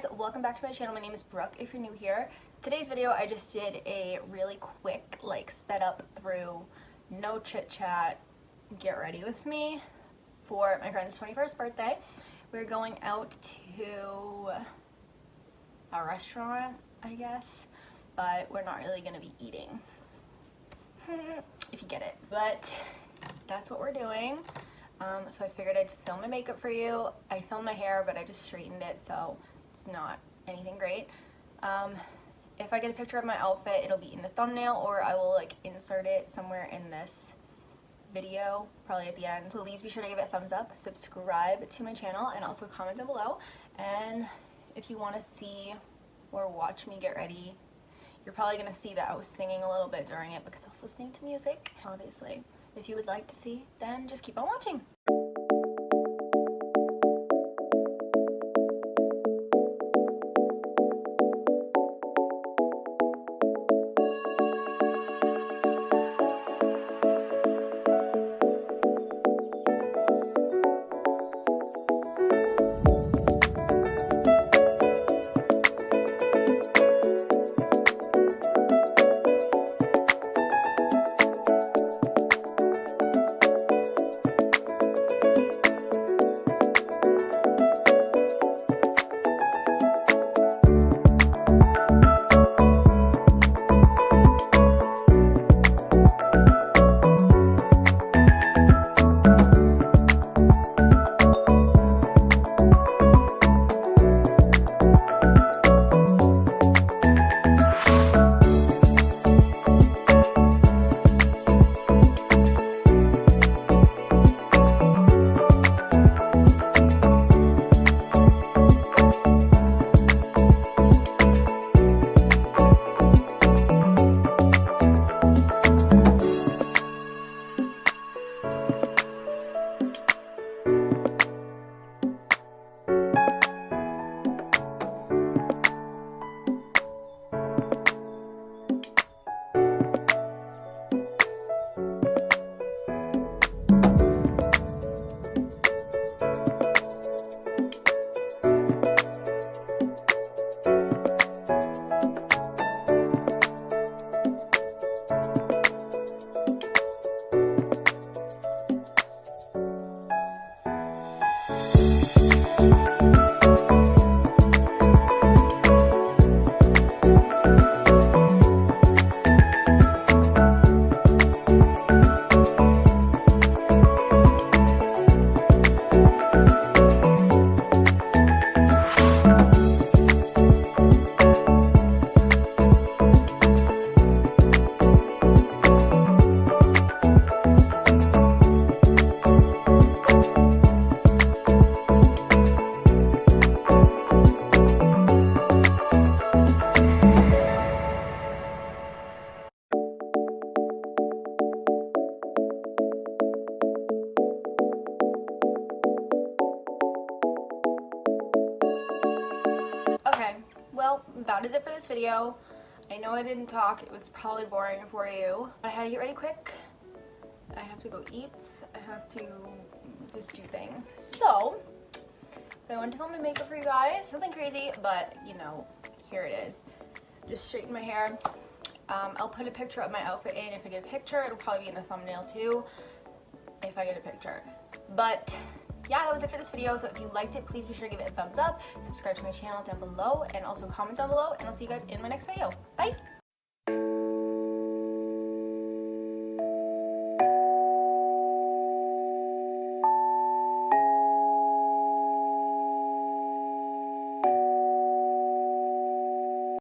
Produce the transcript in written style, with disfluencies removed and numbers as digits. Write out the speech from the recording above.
guys, welcome back to my channel. My name is Brooke if you're new here. Today's video I just did a really quick, sped up through, no chit chat, get ready with me for my friend's 21st birthday. We're going out to a restaurant, I guess, but we're not really gonna be eating, if you get it. But that's what we're doing. So I figured I'd film my makeup for you. I filmed my hair, but I just straightened it, so it's not anything great. If I get a picture of my outfit, it'll be in the thumbnail, or I will insert it somewhere in this video, probably at the end. So please be sure to give it a thumbs up, subscribe to my channel, and also comment down below. And if you want to see or watch me get ready, you're probably going to see that I was singing a little bit during it because I was listening to music, obviously. If you would like to see, then just keep on watching. Okay, well, that is it for this video. I know I didn't talk, it was probably boring for you. I had to get ready quick. I have to go eat, I have to just do things. So, I wanted to film my makeup for you guys. Nothing crazy, but you know, here it is. Just straighten my hair. I'll put a picture of my outfit in. If I get a picture, it'll probably be in the thumbnail too, if I get a picture. But yeah, that was it for this video. So if you liked it, please be sure to give it a thumbs up, subscribe to my channel down below, and also comment down below, and I'll see you guys in my next video. Bye!